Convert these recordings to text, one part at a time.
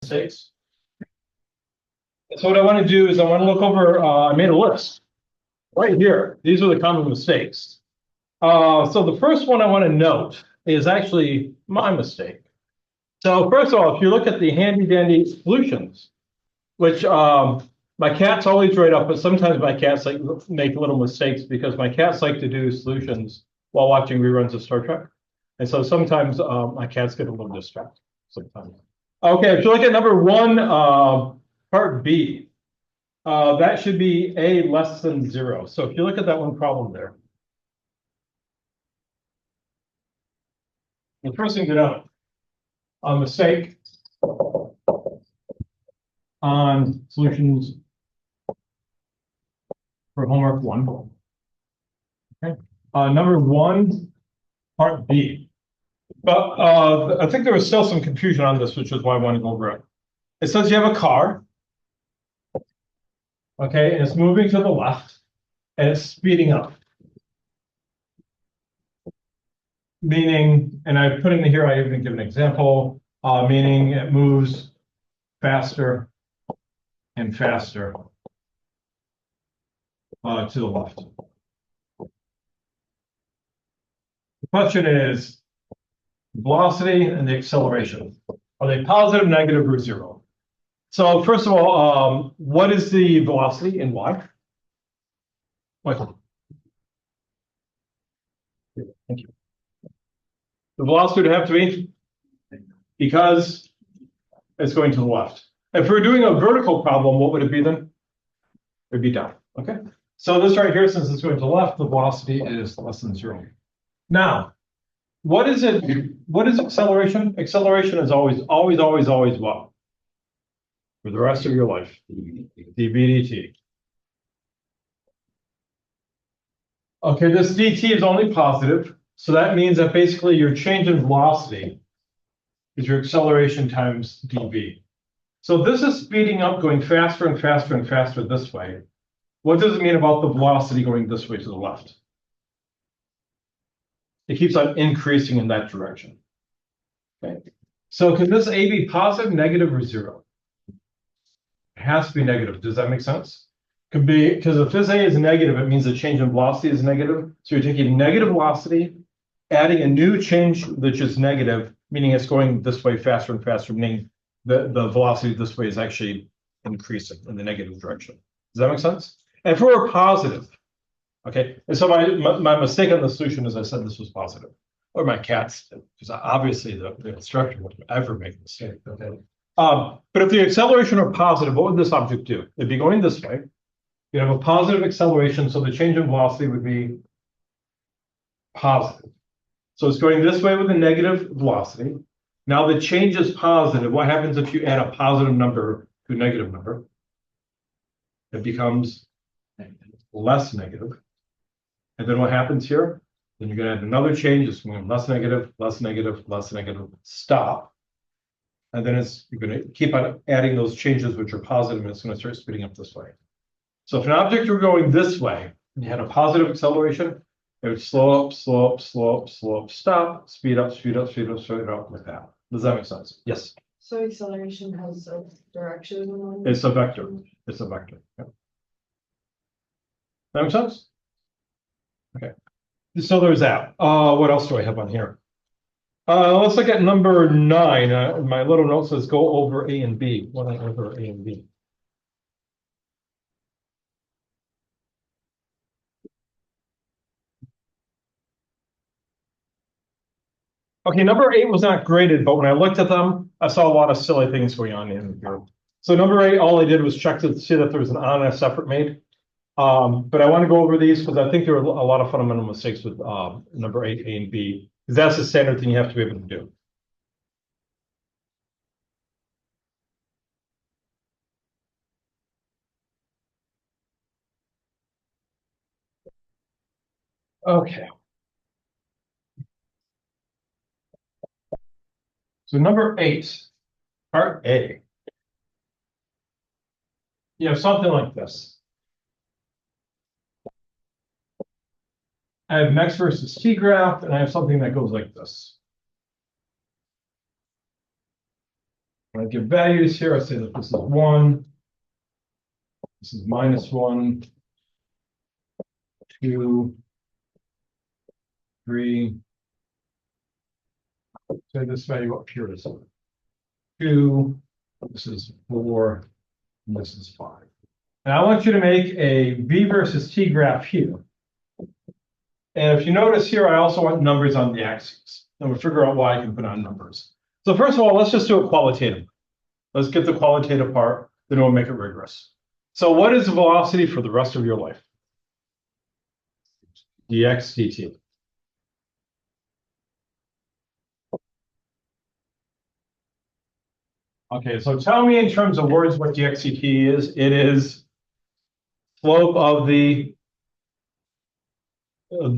mistakes. So what I want to do is I want to look over, I made a list right here. These are the common mistakes. So the first one I want to note is actually my mistake. So first of all, if you look at the handy dandy solutions, which my cats always write up, but sometimes my cats like make little mistakes because my cats like to do solutions while watching reruns of Star Trek. And so sometimes my cats get a little distracted sometimes. Okay, if you look at number one, part B, that should be A less than 0. So if you look at that one problem there, the first thing to note, a mistake on solutions for homework 1. Okay. Number 1, part B. But I think there was still some confusion on this, which is why I want to go over it. It says you have a car, okay, and it's moving to the left, and it's speeding up. Meaning, and I put in here, I even give an example, meaning it moves faster and faster to the left. The question is, velocity and the acceleration. Are they positive, negative, or 0? So first of all, what is the velocity and why? What? Thank you. The velocity would have to be because it's going to the left. If we're doing a vertical problem, what would it be then? It would be down. Okay. So this right here, since it's going to the left, the velocity is less than 0. Now, what is it? What is acceleration? Acceleration is always what? For the rest of your life, dB/dt. Okay, this dt is only positive, so that means that basically your change in velocity is your acceleration times dv. So this is speeding up, going faster and faster and faster this way. What does it mean about the velocity going this way to the left? It keeps on increasing in that direction. Okay. So can this A be positive, negative, or 0? It has to be negative. Does that make sense? Could be, because if this A is negative, it means the change in velocity is negative. So you're taking negative velocity, adding a new change which is negative, meaning it's going this way faster and faster, meaning the velocity this way is actually increasing in the negative direction. Does that make sense? And if we're positive, okay, and so my mistake on the solution is I said this was positive, or my cats, because obviously the instructor would ever make a mistake. Okay. But if the acceleration are positive, what would this object do? It'd be going this way. You have a positive acceleration, so the change in velocity would be positive. So it's going this way with a negative velocity. Now the change is positive. What happens if you add a positive number to a negative number? It becomes less negative. And then what happens here? Then you're going to add another change. It's going less negative, less negative, less negative, stop. And then you're going to keep on adding those changes which are positive, and it's going to start speeding up this way. So if an object were going this way, and you had a positive acceleration, it would slow up, slow up, slow up, slow up, stop, speed up, speed up, speed up, speed up like that. Does that make sense? Yes. So acceleration has a direction. It's a vector. It's a vector. Yeah. That makes sense? Okay. So there's that. What else do I have on here? Let's look at number 9. My little note says go over A and B. What I over A and B? Okay, number 8 was not graded, but when I looked at them, I saw a lot of silly things going on in here. So number 8, all I did was check to see that there was an on and a separate made. But I want to go over these because I think there are a lot of fundamental mistakes with number 8, A and B, because that's the standard thing you have to be able to do. Okay. So number 8, part A. You have something like this. I have an X versus T graph, and I have something that goes like this. I give values here, I say that this is 1. This is -1, 2, 3. Say this value up here is 2. This is 4. And this is 5. And I want you to make a V versus T graph here. And if you notice here, I also want numbers on the axes. And we'll figure out why I can put on numbers. So first of all, let's just do it qualitatively. Let's get the qualitative part, then we'll make it rigorous. So what is the velocity for the rest of your life? Dx dt. Okay, so tell me in terms of words what dx dt is. It is slope of the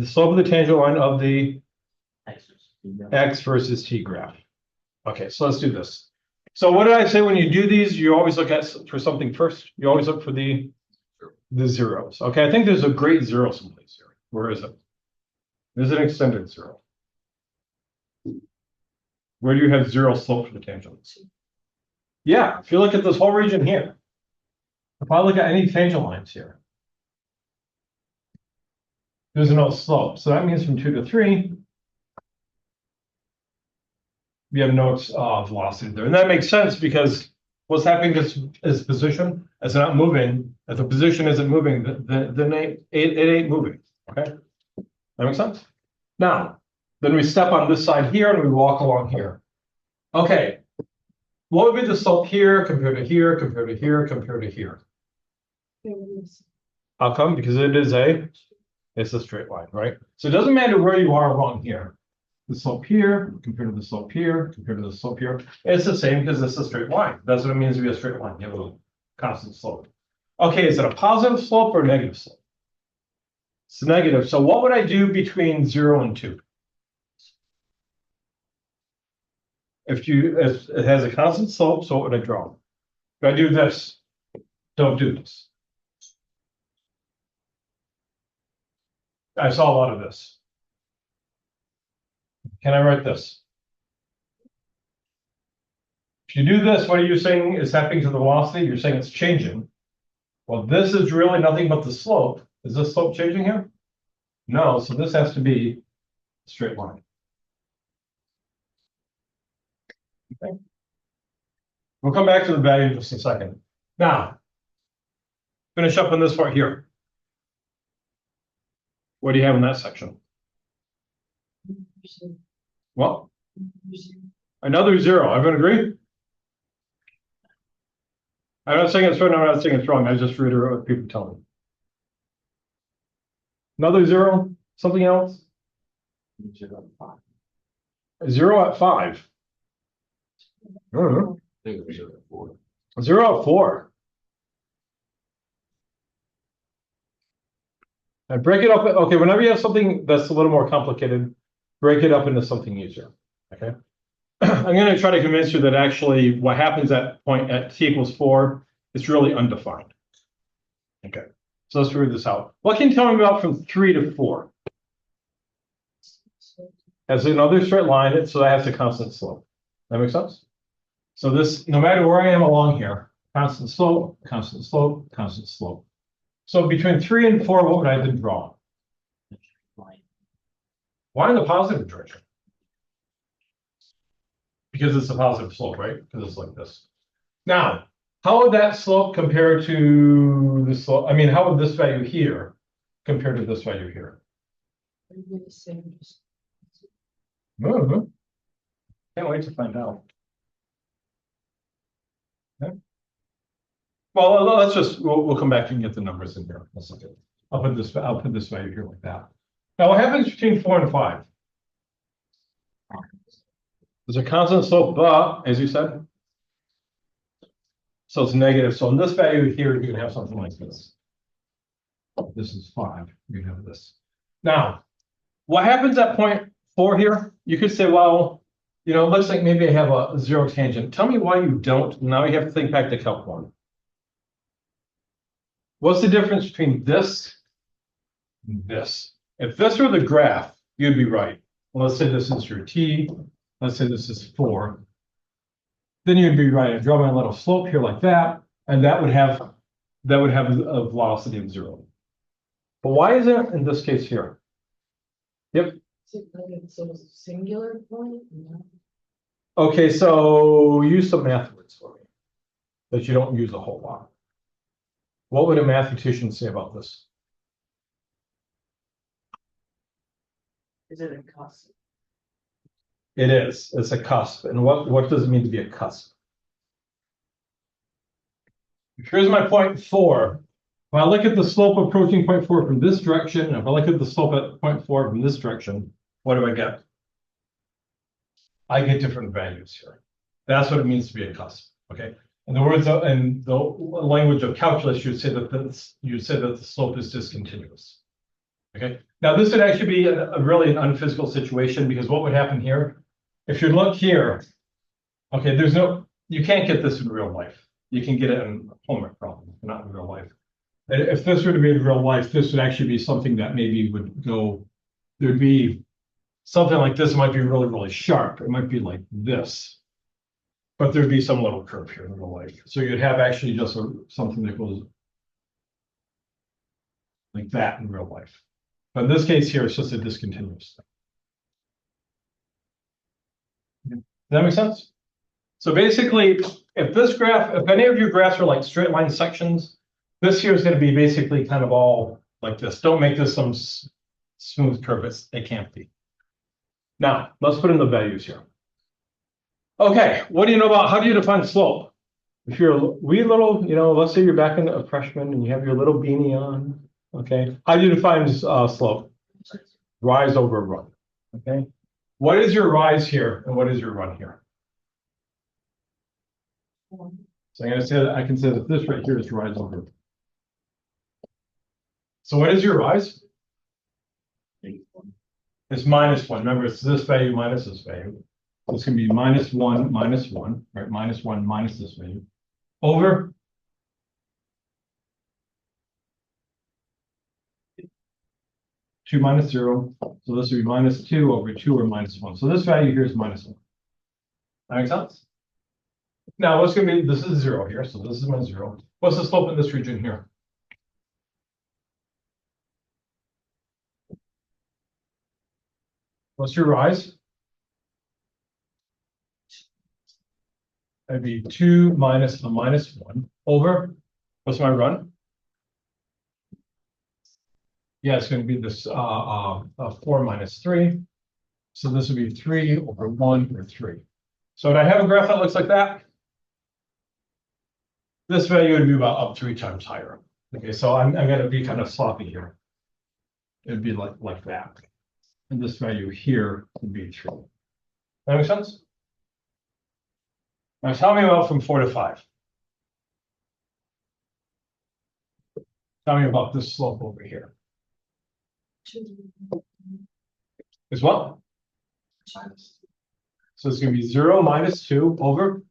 slope of the tangent line of the x versus t graph. Okay, so let's do this. So what did I say when you do these? You always look at for something first. You always look for the zeros. Okay, I think there's a great zero someplace here. Where is it? There's an extended zero. Where do you have zero slope for the tangent? Yeah, if you look at this whole region here, if I look at any tangent lines here, there's no slope. So that means from 2 to 3, we have no velocity there. And that makes sense because what's happening is position. It's not moving. If the position isn't moving, then it ain't moving. Okay? That makes sense? Now, then we step on this side here and we walk along here. Okay. What would be the slope here compared to here, compared to here, compared to here? How come? Because it's a straight line, right? So it doesn't matter where you are along here. The slope here, compared to the slope here, compared to the slope here, it's the same because it's a straight line. That's what it means to be a straight line. You have a constant slope. Okay, is it a positive slope or a negative slope? It's negative. So what would I do between 0 and 2? If it has a constant slope, so what would I draw? If I do this, don't do this. I saw a lot of this. Can I write this? If you do this, what are you saying is happening to the velocity? You're saying it's changing. Well, this is really nothing but the slope. Is this slope changing here? No, so this has to be a straight line. Okay. We'll come back to the value in just a second. Now, finish up on this part here. What do you have in that section? Well, another 0. Everyone agree? I'm not saying it's right. I'm not saying it's wrong. I just reiterate what people tell me. Another 0. Something else? 0 at 5. I don't know. I think it was 0 at 4. 0 at 4. And break it up. Okay, whenever you have something that's a little more complicated, break it up into something easier. Okay. I'm going to try to convince you that actually what happens at point at t equals 4 is really undefined. Okay. So let's figure this out. What can you tell me about from 3 to 4? Has another straight line, so that has a constant slope. That makes sense? So this, no matter where I am along here, constant slope, constant slope, constant slope. So between 3 and 4, what would I then draw? Why in the positive direction? Because it's a positive slope, right? Because it's like this. Now, how would that slope compare to the slope? I mean, how would this value here compare to this value here? Mm-hmm. Can't wait to find out. Okay. Well, let's just we'll come back and get the numbers in here. Let's look at it. I'll put this value here like that. Now, what happens between 4 and 5? There's a constant slope, but as you said, so it's negative. So in this value here, you're gonna have something like this. This is 5. You have this. Now, what happens at point 4 here? You could say, well, you know, it looks like maybe I have a 0 tangent. Tell me why you don't. Now you have to think back to Calc 1. What's the difference between this and this? If this were the graph, you'd be right. Well, let's say this is your t. Let's say this is 4. then you'd be right. I'd draw my little slope here like that, and that would have a velocity of 0. But why is it in this case here? Yep. So it's a singular point? No. Okay, so use some math words for me that you don't use a whole lot. What would a mathematician say about this? Is it a cusp? It is. It's a cusp. And what does it mean to be a cusp? Here's my point 4. If I look at the slope approaching point 4 from this direction, and if I look at the slope at point 4 from this direction, what do I get? I get different values here. That's what it means to be a cusp. Okay. In the words of, in the language of calculus, you'd say that the slope is discontinuous. Okay. Now this would actually be really an unphysical situation, because what would happen here? If you look here, okay, you can't get this in real life. You can get it in a homework problem, not in real life. And if this were to be in real life, this would actually be something that maybe would go, there'd be something like this might be really, really sharp. It might be like this. But there'd be some little curve here in real life. So you'd have actually just something that goes like that in real life. But in this case here, it's just a discontinuous thing. Does that make sense? So basically, if any of your graphs are like straight line sections, this here is going to be basically kind of all like this. Don't make this some smooth curve. It can't be. Now, let's put in the values here. Okay, what do you know about, how do you define slope? If you're a wee little, let's say you're back in a freshman and you have your little beanie on, okay? How do you define slope? Rise over run, okay? What is your rise here and what is your run here? So I'm going to say that I can say that this right here is rise over. So what is your rise? It's -1. Remember, it's this value minus this value. So it's going to be -1, -1, right? -1 minus this value over 2 minus 0. So this would be -2 over 2 or -1. So this value here is -1. That makes sense? Now what's going to be, this is 0 here. So this is my 0. What's the slope in this region here? What's your rise? That'd be 2 minus a -1 over, what's my run? Yeah, it's going to be this 4 minus 3. So this would be 3 over 1 or 3. So would I have a graph that looks like that? This value would be about up 3 times higher. Okay, so I'm going to be kind of sloppy here. It'd be like that. And this value here would be 3. That make sense? Now tell me about from 4 to 5. Tell me about this slope over here. Is what? So it's going to be 0 minus 2 over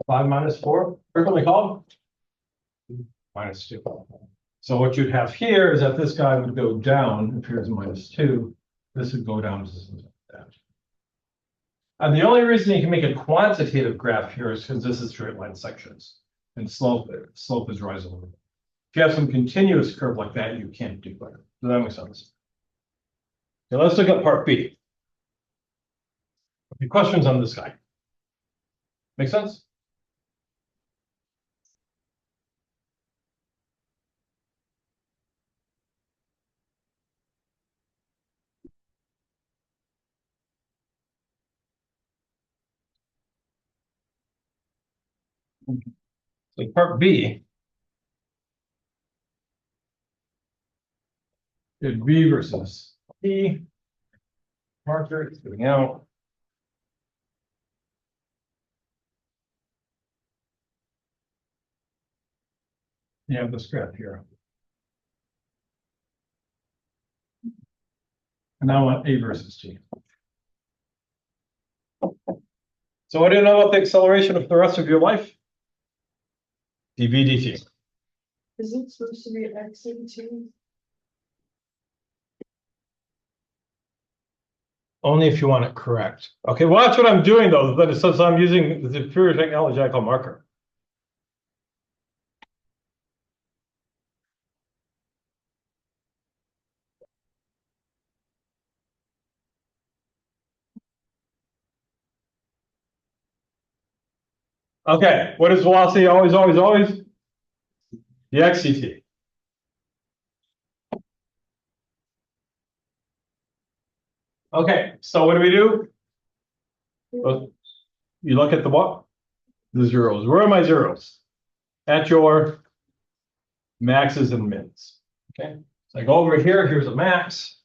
5 minus 4. Frequently called? -2. So what you'd have here is that this guy would go down, if here's -2, this would go down to something like that. And the only reason you can make a quantitative graph here is because this is straight line sections. And slope is rise over. If you have some continuous curve like that, you can't do that. Does that make sense? Okay, let's look at part B. Any questions on this guy? Make sense? So part B is B versus P. Marker is getting out. You have this graph here. And now I want A versus T. So what do you know about the acceleration of the rest of your life? dv dt. Is it supposed to be x and t? Only if you want it correct. Okay, well, that's what I'm doing though, but since I'm using the superior technology I call marker. Okay, what is velocity always, always, always? The xct. Okay, so what do? Well, you look at the what? The zeros. Where are my zeros? At your maxes and mins. Okay, so I go over here, here's a max.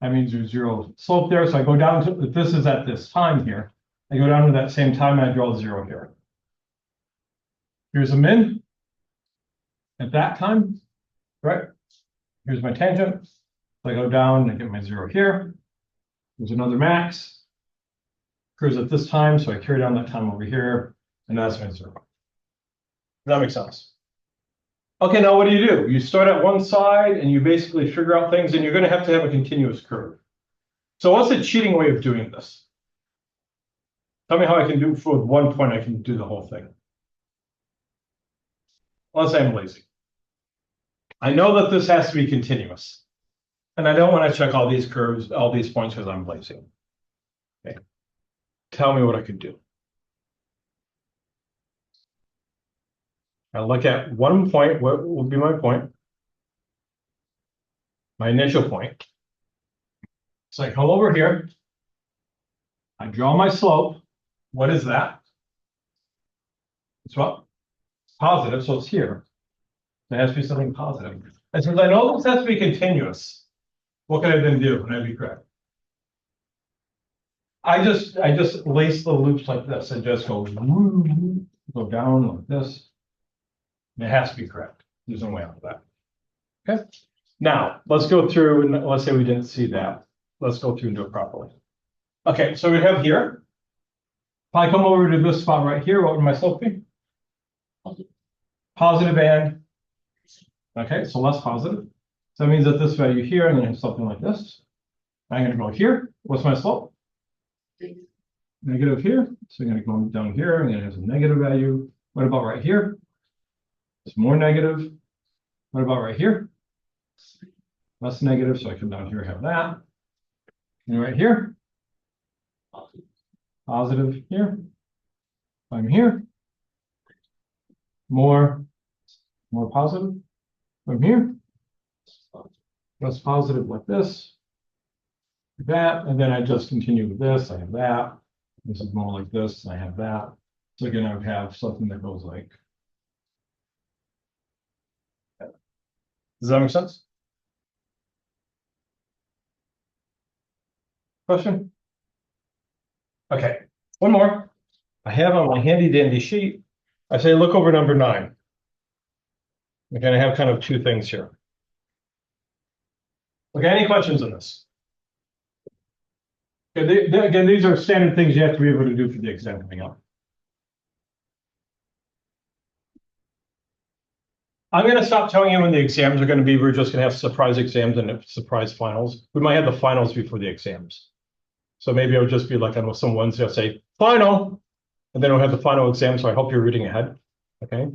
That means there's zero slope there. So I go down to, if this is at this time here, I go down to that same time and I draw a zero here. Here's a min at that time, right? Here's my tangent. So I go down and I get my zero here. There's another max. Occurs at this time, so I carry down that time over here, and that's my zero. Does that make sense? Okay, now what do? You start at one side and you basically figure out things, and you're going to have a continuous curve. So what's the cheating way of doing this? Tell me how I can do for one point, I can do the whole thing. Let's say I'm lazy. I know that this has to be continuous. And I don't want to check all these curves, all these points because I'm lazy. Okay. Tell me what I could do. I look at one point, what will be my point? My initial point. So I come over here. I draw my slope. What is that? It's what? Positive, so it's here. There has to be something positive. And since I know this has to be continuous, what can I then do? Can I be correct? I just lace the loops like this and just go down like this. And it has to be correct. There's no way out of that. Okay. Now let's go through and let's say we didn't see that. Let's go through and do it properly. Okay, so we have here. If I come over to this spot right here, what would my slope be? Positive and okay, so less positive. So that means that this value here, I'm going to have something like this. I'm going to go here. What's my slope? Negative here. So I'm going to go down here. I'm going to have a negative value. What about right here? It's more negative. What about right here? Less negative. So I come down here, have that. And right here, positive here. I'm here. More positive. I'm here. Less positive like this. That, and then I just continue with this. I have that. This is more like this. I have that. So again, I would have something that goes like. Does that make sense? Question? Okay, one more. I have on my handy dandy sheet. I say, look over number 9. We're going to have kind of two things here. Okay, any questions on this? Okay, again, these are standard things you have to be able to do for the exam coming up. I'm going to stop telling you when the exams are going to be. We're just going to have surprise exams and surprise finals. We might have the finals before the exams. So maybe it would just be like on some Wednesday, I'll say final, and then we'll have the final exam. So I hope you're reading ahead. Okay.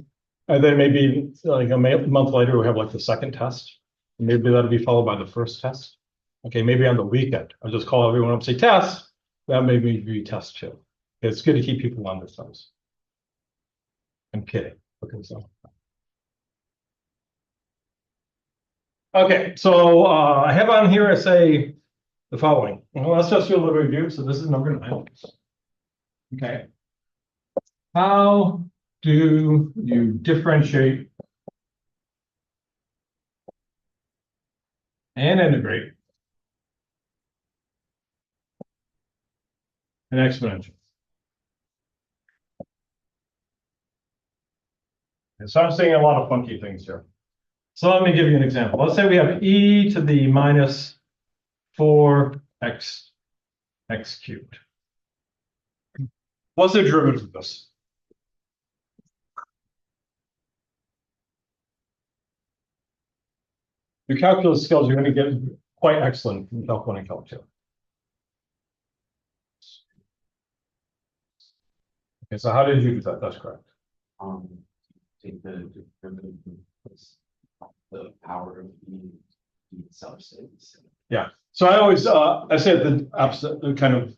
And then maybe like a month later, we'll have like the second test. Maybe that'll be followed by the first test. Okay. Maybe on the weekend, I'll just call everyone up and say test. That may be test 2. It's good to keep people on their toes. I'm kidding. Okay. Okay. So I have on here, I say the following. Well, let's just do a little review. So this is number 9. Okay. How do you differentiate and integrate an exponential? And so I'm saying a lot of funky things here. So let me give you an example. Let's say we have e to the minus 4x cubed. What's the derivative of this? Your calculus skills are going to get quite excellent in Calc 1 and Calc 2. Okay, so how did you do that? That's correct. Take the derivative plus the power of E itself stays. Yeah. So I always I said the opposite, kind of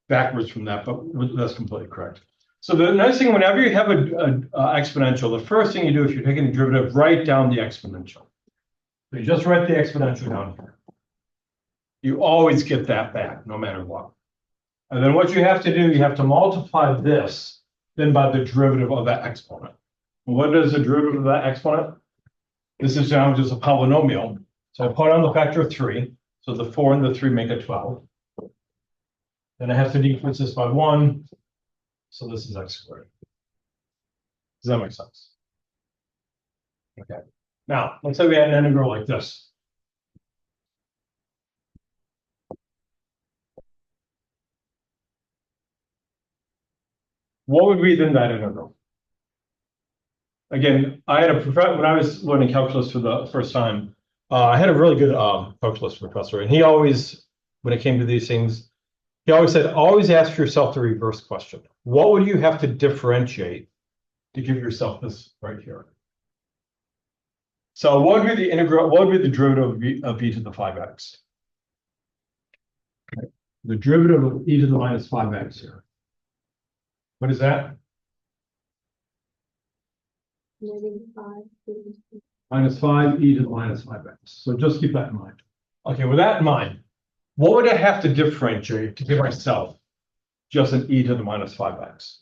backwards from that, but that's completely correct. So the nice thing, whenever you have a exponential, the first thing you do if you're taking a derivative, write down the exponential. So you just write the exponential down here. You always get that back, no matter what. And then what you have to do, you have to multiply this then by the derivative of that exponent. What is the derivative of that exponent? This is now just a polynomial. So I put on the factor of 3. So the 4 and the 3 make a 12. Then I have to decrease this by 1. So this is x squared. Does that make sense? Okay. Now, let's say we had an integral like this. What would be then that integral? Again, I had when I was learning calculus for the first time, I had a really good calculus professor, and he always, when it came to these things, he always said, always ask yourself the reverse question. What would you have to differentiate to give yourself this right here? So what would be the integral, what would be the derivative of e to the 5x? Okay. The derivative of e to the minus 5x here. What is that? Minus 5 e to the minus 5x. So just keep that in mind. Okay, with that in mind, what would I have to differentiate to give myself just an e to the minus 5x?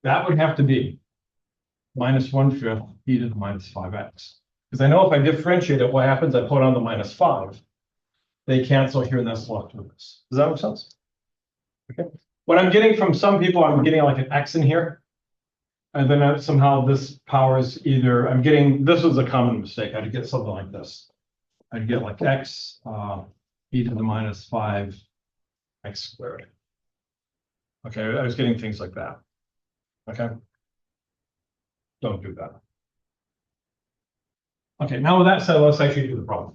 That would have to be minus 1/5 e to the minus 5x. Because I know if I differentiate it, what happens? I put on the minus 5. They cancel here, and that's left with this. Does that make sense? Okay. What I'm getting from some people, I'm getting like an x in here. And then somehow this power is either, I'm getting, this was a common mistake. I'd get something like this. I'd get like x e to the minus 5 x squared. Okay, I was getting things like that. Okay. Don't do that. Okay, now with that said, let's actually do the problem.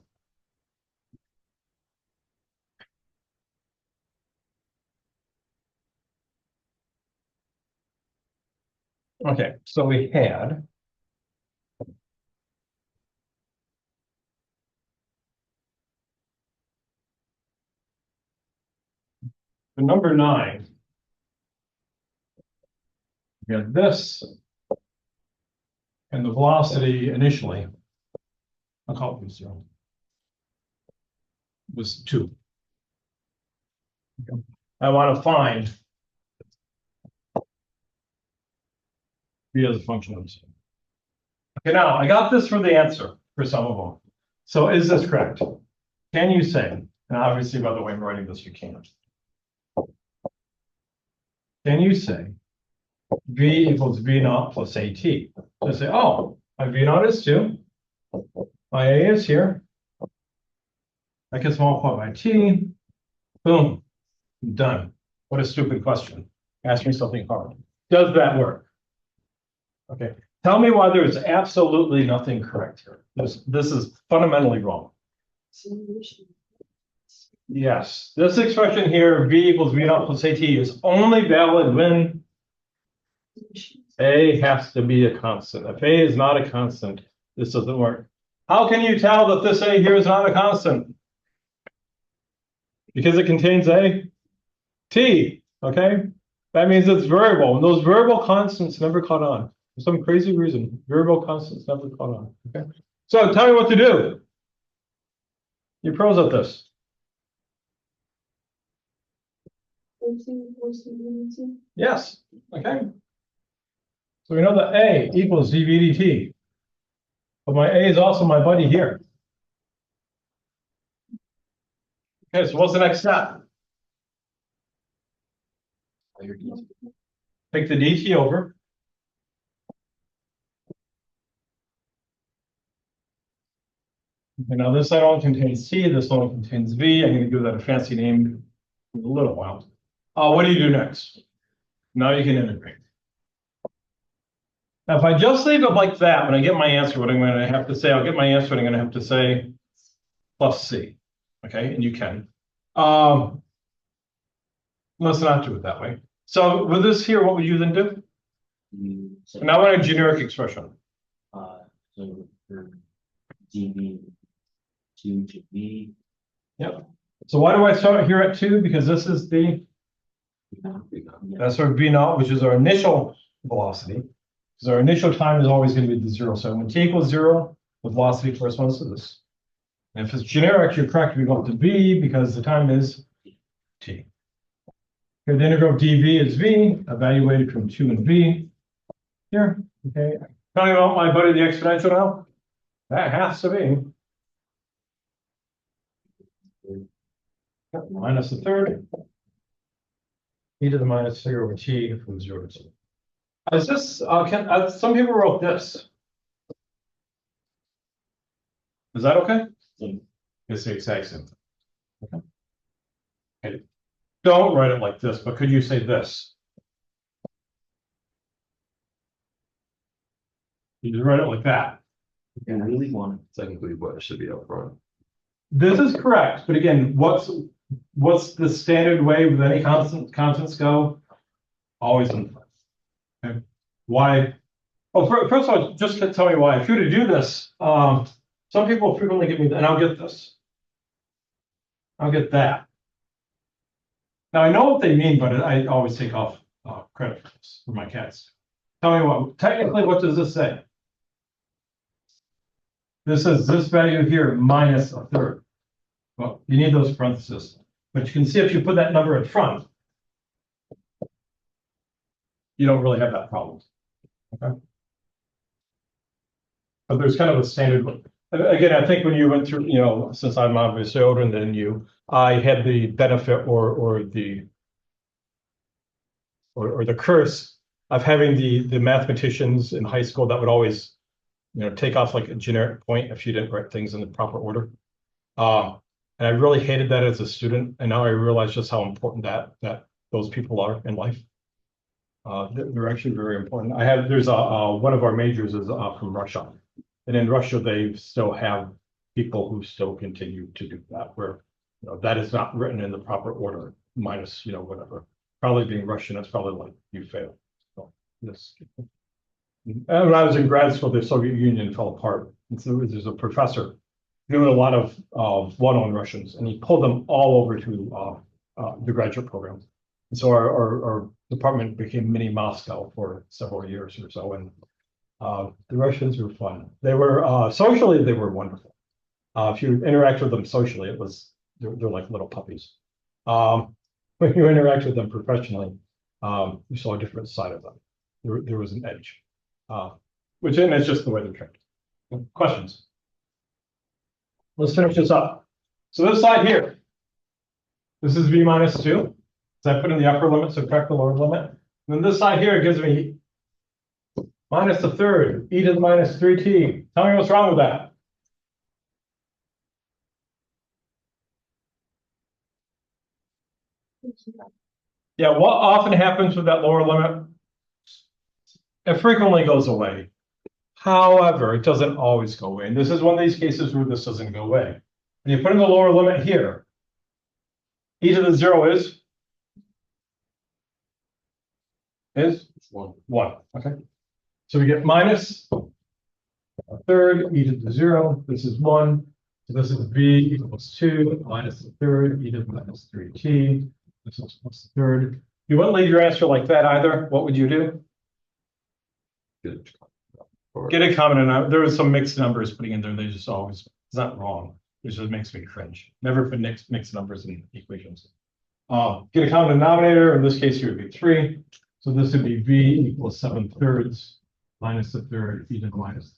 Okay, so we had the number 9. We had this, and the velocity initially, I'll call it 0, was 2. Okay. I want to find v as a function of 0. Okay, now I got this for the answer for some of them. So is this correct? Can you say, and obviously by the way I'm writing this, you can't. Can you say v equals v naught plus at? So I say, oh, my v naught is 2. My a is here. I can multiply by t. Boom. I'm done. What a stupid question. Ask me something hard. Does that work? Okay. Tell me why there is absolutely nothing correct here. This is fundamentally wrong. Yes. This expression here, v equals v naught plus at, is only valid when a has to be a constant. If a is not a constant, this doesn't work. How can you tell that this a here is not a constant? Because it contains a t, okay? That means it's variable. And those variable constants never caught on. For some crazy reason, variable constants never caught on, okay? So tell me what to do. You're pros at this. Yes, okay. So we know that a equals dv dt. But my a is also my buddy here. Okay, so what's the next step? Take the dt over. Okay, now this side only contains c, this one contains v. I'm going to give that a fancy name in a little while. What do you do next? Now you can integrate. Now, if I just leave it like that, when I get my answer, what I'm going to have to say, I'll get my answer, and I'm going to have to say plus c. Okay, and you can. let's not do it that way. So with this here, what would you then do? So Now I want a generic expression. so for DB two to B. Yep. So why do I start here at 2? Because this is the, that's our V naught, which is our initial velocity. Because our initial time is always going to be the 0. So when t equals 0, the velocity corresponds to this. And if it's generic, you're correct, we go up to V because the time is t. Here, the integral of dv is V, evaluated from 2 and V. Here, okay. Tell me about my buddy the exponential now. That has to be minus the third e to the minus 3 over t from 0 to 2. Is this, some people wrote this. Is that okay? It's the exact same thing. Okay. Okay. Don't write it like this, but could you say this? You just write it like that. I really want Technically, what should be up front. This is correct, but again, what's the standard way with any constants go? Always in front. Okay. Why? Oh, first of all, just to tell me why. If you were to do this, some people frequently give me, and I'll get this. I'll get that. Now I know what they mean, but I always take off credit for this for my cats. Tell me what. Technically, what does this say? This is this value here minus a third. Well, you need those parentheses, but you can see if you put that number in front, you don't really have that problem. Okay. But there's kind of a standard one. Again, I think when you went through, since I'm obviously older than you, I had the benefit or the curse of having the mathematicians in high school that would always, take off like a generic point if you didn't write things in the proper order. And I really hated that as a student, and now I realize just how important that those people are in life. They're actually very important. There's one of our majors is from Russia, and in Russia they still have people who still continue to do that, where that is not written in the proper order, minus whatever. Probably being Russian, it's probably like you failed. So this. And when I was in grad school, the Soviet Union fell apart. And so there's a professor doing a lot of one-on Russians, and he pulled them all over to the graduate program. And so our department became mini Moscow for several years or so, and the Russians were fun. They were socially, they were wonderful. If you interact with them socially, they're like little puppies. When you interact with them professionally, you saw a different side of them. There was an edge, which and it's just the way they're trained. Questions? Let's finish this up. So this side here, this is v minus 2. So I put in the upper limit, subtract the lower limit. And then this side here gives me minus the third, e to the minus 3t. Tell me what's wrong with that. Yeah, what often happens with that lower limit? It frequently goes away. However, it doesn't always go away. And this is one of these cases where this doesn't go away. When you put in the lower limit here, e to the 0 is 1. Okay. So we get minus a third, e to the 0. This is 1. So this is v equals 2 minus the third, e to the minus 3t. This is plus the third. You wouldn't leave your answer like that either. What would you do? Get a common denominator. There was some mixed numbers putting in there. They just always, it's not wrong. It just makes me cringe. Never put mixed numbers in equations. Get a common denominator. In this case, here would be 3. So this would be v equals 7/3 minus the third, e to the minus.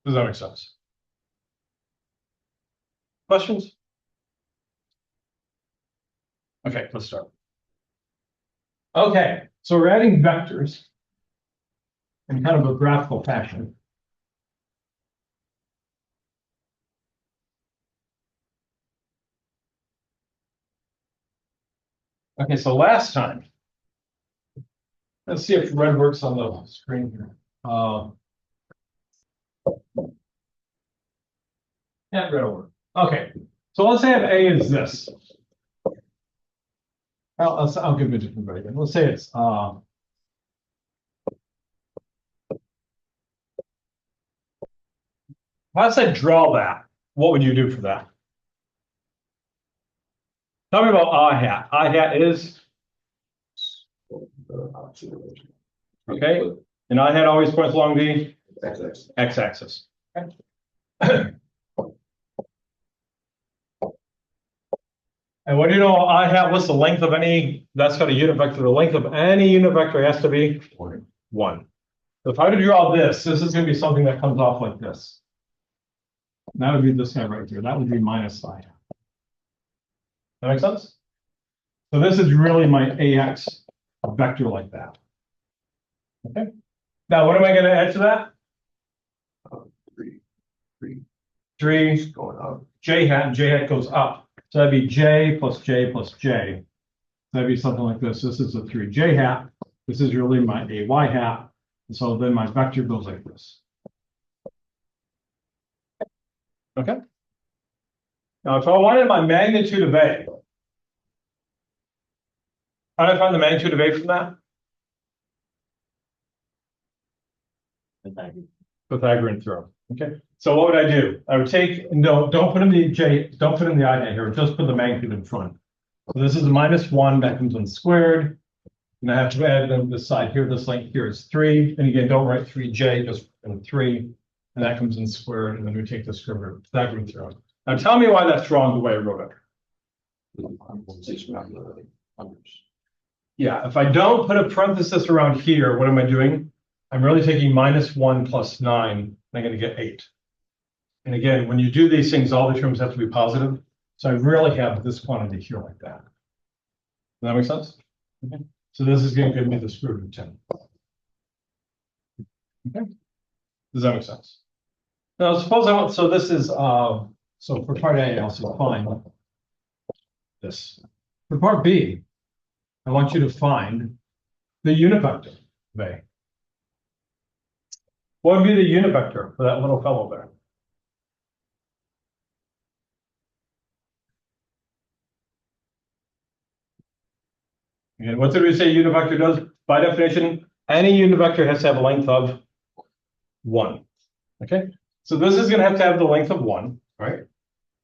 Does that make sense? Questions? Okay, let's start. Okay, so we're adding vectors in kind of a graphical fashion. Okay, so last time, let's see if red works on the screen here. Yeah, red will work. Okay, so let's say if A is this. I'll give you a different variable. Let's say it's, if I said draw that, what would you do for that? Tell me about I hat. I hat is, okay, and I hat always points along the x-axis. And what do you know, I hat, what's the length of any, that's got a unit vector. The length of any unit vector has to be 1. So if I were to draw this is going to be something that comes off like this. That would be this guy right here. That would be minus I hat. That make sense? So this is really my AX vector like that. Okay. Now, what am I going to add to that? 3 Going up. J hat, and J hat goes up. So that'd be J plus J plus J. That'd be something like this. This is a 3 J hat. This is really my AY hat. And so then my vector goes like this. Okay. Now, if I wanted my magnitude of A, how do I find the magnitude of A from that? Pythagorean theorem. Okay. So what would I do? I would take, no, don't put in the J, don't put in the I hat here, just put the magnitude in front. So this is a -1 that comes in squared. And I have to add on this side here, this length here is 3. And again, don't write 3J, just in 3. And that comes in squared, and then we take the square root of Pythagorean theorem. Now tell me why that's wrong the way I wrote it. Yeah, if I don't put a parenthesis around here, what am I doing? I'm really taking -1 plus 9, and I'm going to get 8. And again, when you do these things, all the terms have to be positive. So I really have this quantity here like that. Does that make sense? Okay. So this is going to give me the square root of 10. Okay. Does that make sense? Now suppose I want, so this is, so for part A, I'll say find this. For part B, I want you to find the unit vector of A. What would be the unit vector for that little fellow there? And what did we say unit vector does? By definition, any unit vector has to have a length of 1. Okay, so this is going to have the length of 1, right?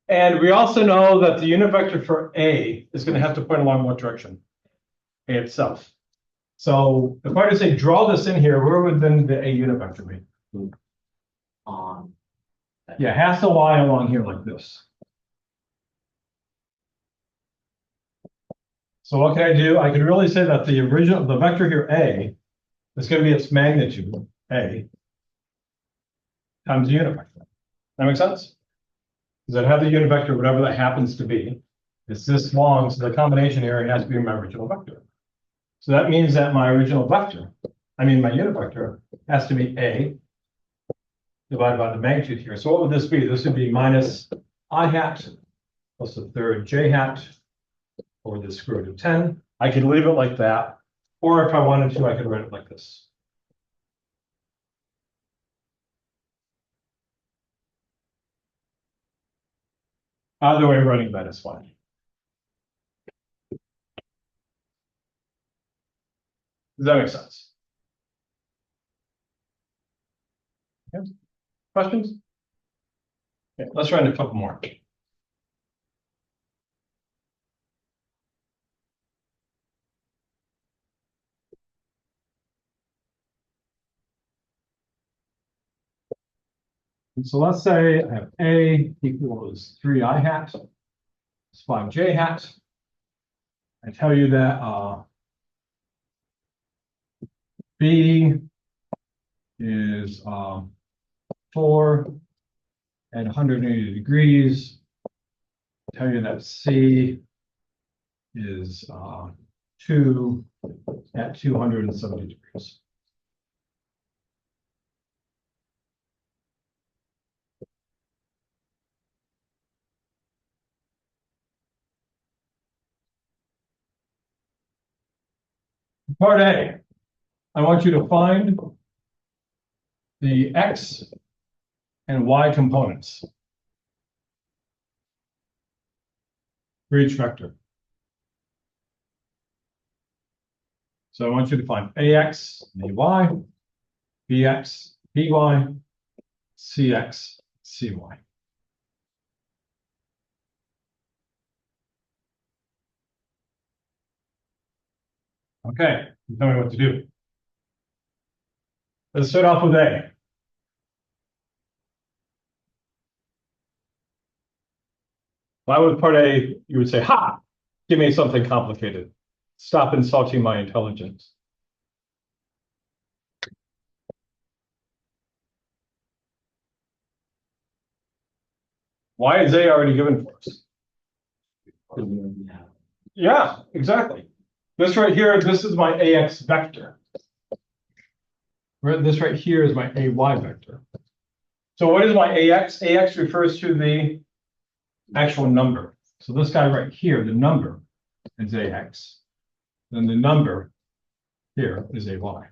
And we also know that the unit vector for A is going to have to point along what direction? A itself. So if I were to say draw this in here, where would then the A unit vector be? Yeah, it has to lie along here like this. So what can I do? I can really say that the vector here, A, is going to be its magnitude, A, times the unit vector. That makes sense? Because I have the unit vector, whatever that happens to be. It's this long, so the combination here has to be my original vector. So that means that my original vector, my unit vector, has to be A divided by the magnitude here. So what would this be? This would be minus I hat plus the third J hat over the square root of 10. I could leave it like that. Or if I wanted to, I could write it like this. Either way, writing that is fine. Does that make sense? Okay. Questions? Okay, let's try a couple more. So let's say I have A equals 3 I hat, it's 5 J hat. I tell you that B is 4 at 180 degrees. I tell you that C is 2 at 270 degrees. Part A, I want you to find the X and Y components for each vector. So I want you to find AX, AY, BX, BY, CX, CY. Okay, tell me what to do. Let's start off with A. Why would part A, you would say, ha, give me something complicated. Stop insulting my intelligence. Why is A already given for us? Because we already have. Yeah, exactly. This right here, this is my AX vector. This right here is my AY vector. So what is my AX? AX refers to the actual number. So this guy right here, the number is AX. Then the number here is AY.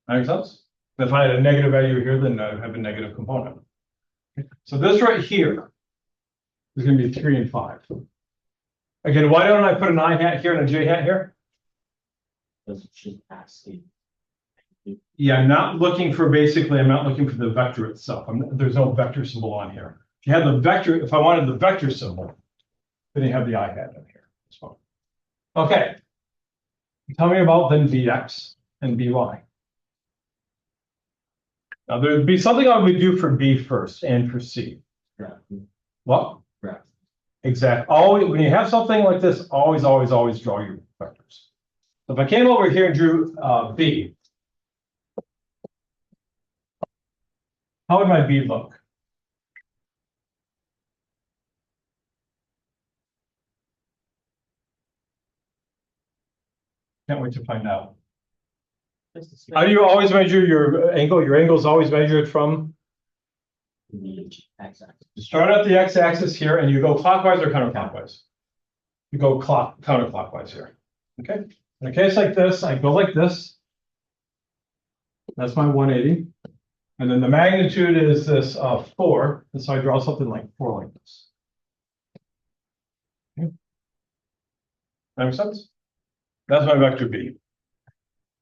That makes sense? If I had a negative value here, then I have a negative component. So this right here is going to be 3 and 5. Again, why don't I put an I hat here and a J hat here? Because it's just asking. Yeah, I'm not looking for I'm not looking for the vector itself. There's no vector symbol on here. If you had the vector, if I wanted the vector symbol, then you have the I hat in here. That's fine. Okay. Tell me about then VX and VY. Now there'd be something I would do for B first and for C. Graph. What? Graph. Exactly. Always, when you have something like this, always draw your vectors. So if I came over here and drew B, how would my B look? Can't wait to find out. How do you always measure your angle? Your angle is always measured from? The x-axis. You start at the x-axis here and you go clockwise or counterclockwise? You go counterclockwise here. Okay. In a case like this, I go like this. That's my 180. And then the magnitude is this 4. And so I draw something like 4 like this. Okay. That makes sense? That's my vector B.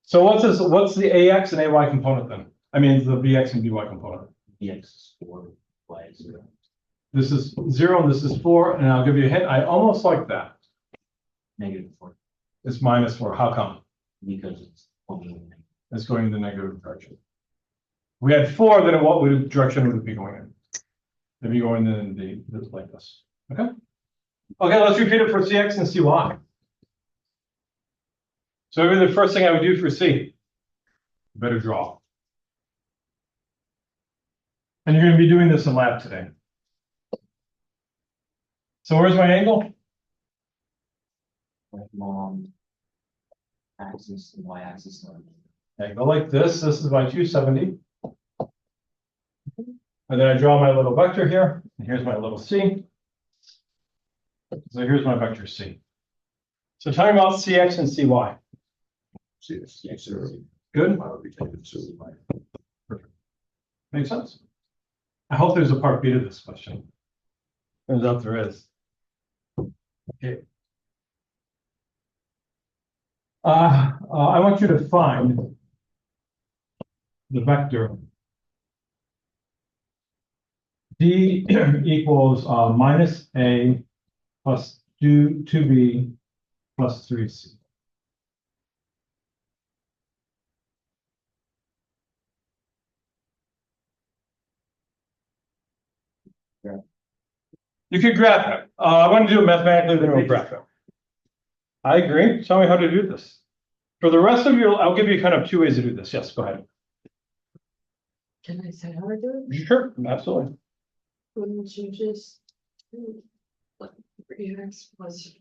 So what's the AX and AY component then? I mean the BX and BY component. Bx is 4, y is 0. This is 0 and this is 4, and I'll give you a hint. I almost like that. -4. It's -4. How come? Because it's pointing. It's going in the negative direction. We had 4, then what direction would it be going in? It'd be going in the like this. Okay. Okay, let's repeat it for CX and CY. So maybe the first thing I would do for C, better draw. And you're going to be doing this in lab today. So where's my angle? Like long axis and y axis. I go like this. This is my 270. And then I draw my little vector here. And here's my little C. So here's my vector C. So talking about CX and CY. Yes, sir. Good? I would be taking two. Perfect. Makes sense. I hope there's a part B to this question. Turns out there is. Okay. I want you to find the vector D equals minus A plus 2B plus 3C. You could graph it. I want to do it mathematically, then we'll graph it. I agree. Tell me how to do this. For the rest of you, I'll give you kind of 2 ways to do this. Yes, go ahead. Can I say how to do it? Sure, absolutely. Wouldn't you just do like 3x plus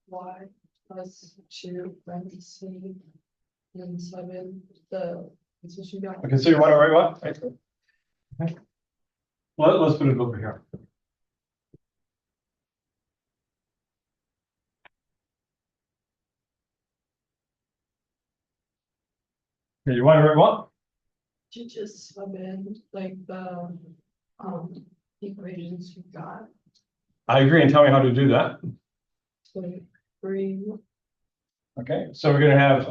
y plus 2 parentheses and 7 that's what you got. Okay, so you want to write what? Okay. Let's put it over here. Okay, you want to write what? You just sub in like the equations you got. I agree, and tell me how to do that. So 3 Okay, Okay, so we're gonna have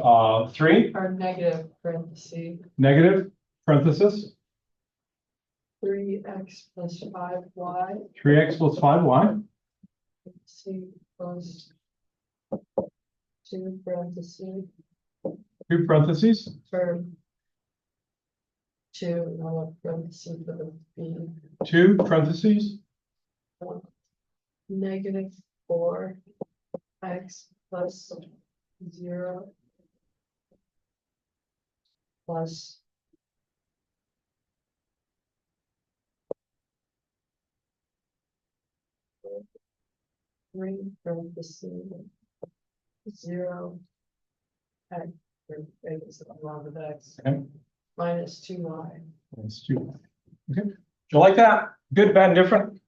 3 or negative parentheses, negative parenthesis, 3x plus 5y, 3x plus 5y, c plus 2 parentheses, 2 parentheses, for 2, no parentheses for the b, 2 parentheses, negative 4x plus 0 plus 3 parentheses 0 x, it's a lot of x, okay, minus 2y. that's 2. Okay, do you like that? Good, bad, different?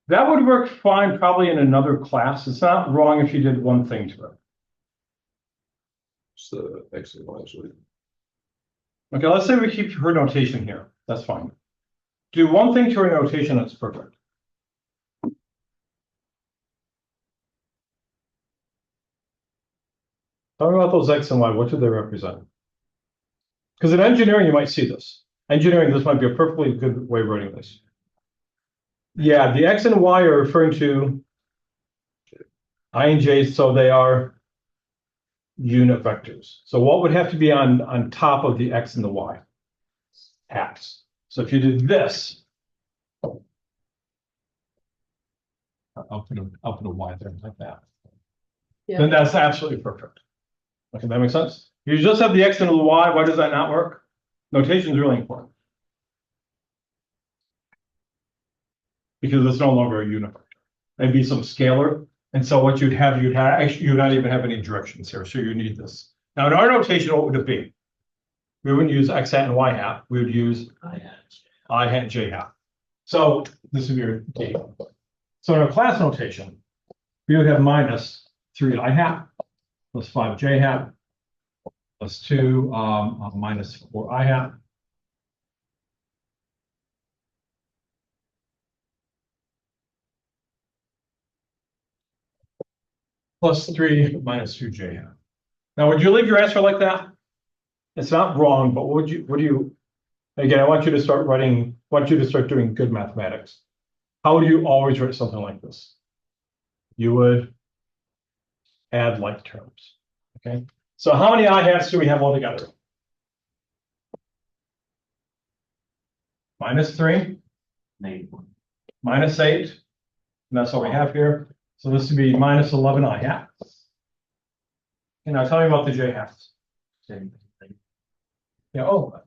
That would work fine probably in another class. It's not wrong if you did one thing to it. It's the X and Y, so Okay, let's say we keep her notation here. That's fine. Do one thing to her notation that's perfect. Tell me about those X and Y. What do they represent? Because in engineering, you might see this. Engineering, this might be a perfectly good way of writing this. Yeah, the X and Y are referring to I and J, so they are unit vectors. So what would have to be on top of the X and the Y? Hats. So if you did this, I'll put a Y there like that. Yeah. Then that's absolutely perfect. Okay, that makes sense? You just have the X and the Y, why does that not work? Notation is really important. Because it's no longer a unit vector. It'd be some scalar. And so what you'd have, actually, you'd not even have any directions here. So you need this. Now in our notation, what would it be? We wouldn't use X hat and Y hat. We would use I hat and J hat. So this would be your D. So in our class notation, we would have minus 3I hat plus 5J hat plus 2 minus 4I hat. Plus 3 minus 2J hat. Now, would you leave your answer like that? It's not wrong, but what do you, again, I want you to start doing good mathematics. How would you always write something like this? You would add like terms, okay? So how many I hats do we have altogether? Minus 3, minus 8, and that's what we have here. So this would be minus 11 I hats. And now tell me about the J hats. Yeah, oh,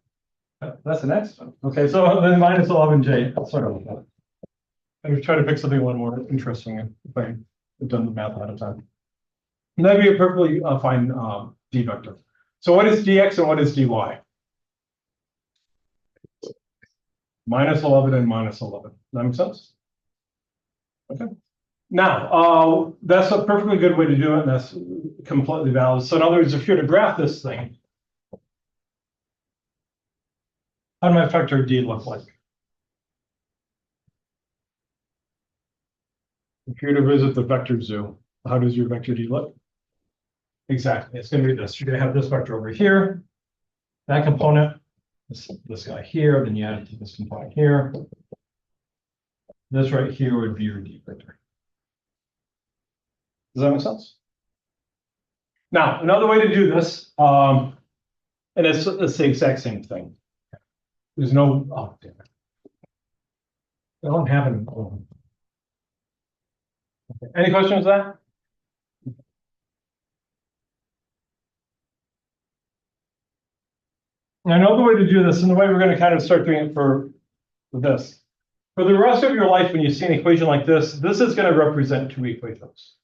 that's the next one. Okay, so then minus 11J, sorry about that. I'm gonna try to pick something a little more interesting if I have done the math ahead of time. And that'd be a perfectly fine D vector. So what is dx and what is dy? Minus 11 and minus 11. Does that make sense? Okay. Now, that's a perfectly good way to do it, and that's completely valid. So in other words, if you were to graph this thing, how does my vector D look like? If you were to visit the vector zoo, how does your vector D look? Exactly, it's going to be this. You're going to have this vector over here, that component, this guy here, then you add it to this component here. This right here would be your D vector. Does that make sense? Now, another way to do this, and it's the exact same thing. There's no, oh, damn it. I don't have any. Okay. Any questions with that? Another way to do this, and the way we're going to kind of start doing it for this. For the rest of your life, when you see an equation like this is going to represent 2 equations.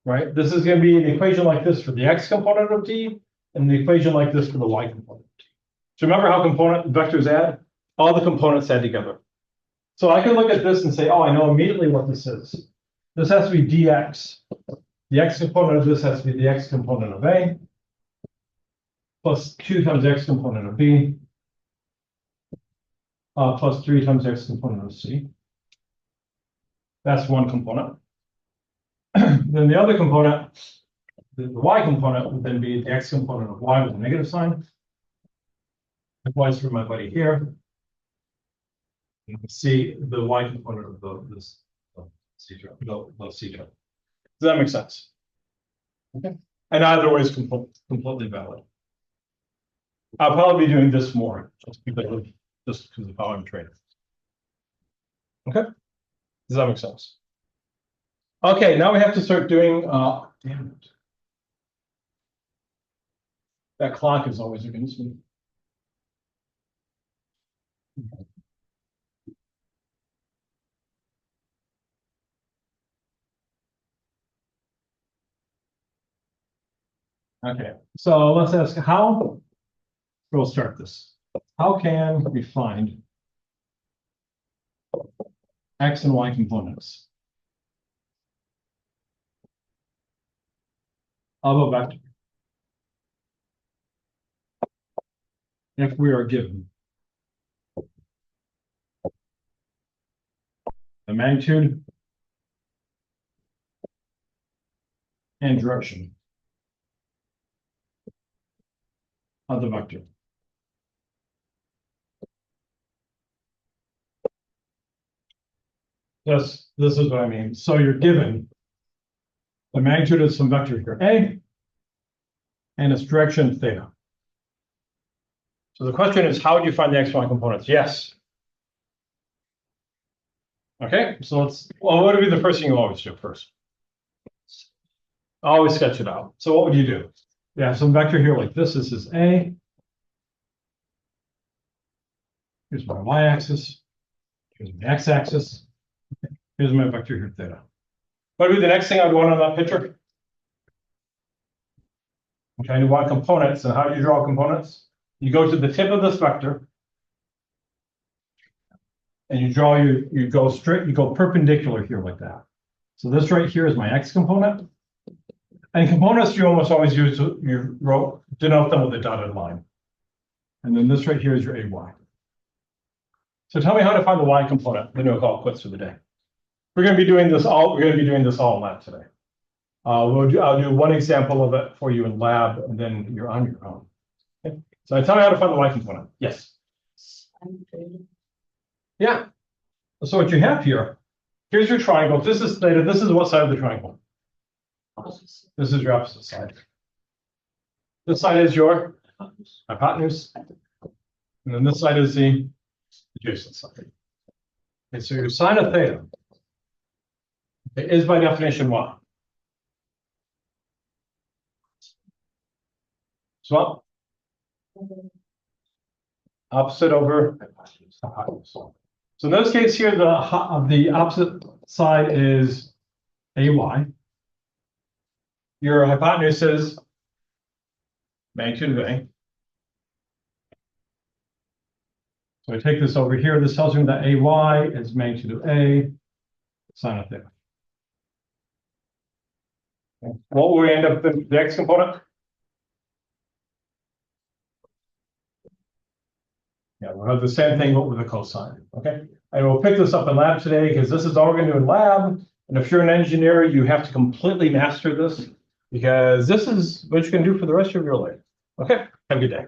Right? This is going to be an equation like this for the x component of D, and the equation like this for the y component of D. So remember how component vectors add? All the components add together. So I can look at this and say, oh, I know immediately what this is. This has to be dx. The x component of this has to be the x component of A, plus 2 times x component of B, plus 3 times x component of C. That's one component. then the other component, the y component would then be the x component of y with a negative sign. Likewise for my buddy here. You can see the y component of this C term, the C term. Does that make sense? Okay. And either way is completely valid. I'll probably be doing this more just because of how I'm trained. Okay. Does that make sense? Okay, now we have to start doing damn it. That clock is always against me. Okay, so let's ask how, we'll start this. How can we find x and y components of a vector if we are given the magnitude and direction of the vector? Yes, this is what I mean. So you're given the magnitude of some vector here, A, and its direction theta. So the question is, how do you find the x, y components? Yes. Okay, so well, what would be the first thing you always do first? Always sketch it out. So what would you do? Yeah, some vector here like this. This is A. Here's my y-axis. Here's my x-axis. Here's my vector here, theta. What would be the next thing I'd want on that picture? Okay, you want components. And how do you draw components? You go to the tip of this vector. And you draw you go straight, you go perpendicular here like that. So this right here is my x component. And components you almost always use, denote them with a dotted line. And then this right here is your AY. So tell me how to find the y component. Then we'll call it quits for the day. We're going to be doing this all in lab today. I'll do one example of it for you in lab, and then you're on your own. Okay. So tell me how to find the y component. Yes. Yeah. So what you have here, here's your triangle. This is theta. This is what side of the triangle? This is your opposite side. This side is your hypotenuse. And then this side is the adjacent side. Okay, so your sine of theta is by definition what? So opposite over hypotenuse. So in this case here, the opposite side is AY. Your hypotenuse is magnitude of A. So I take this over here. This tells me that AY is magnitude of A, sine of theta. Okay. What will we end up with the x component? Yeah, we'll have the same thing but with a cosine. Okay. And we'll pick this up in lab today because this is all we're going to do in lab. And if you're an engineer, you have to completely master this because this is what you're going to do for the rest of your life. Okay. Have a good day.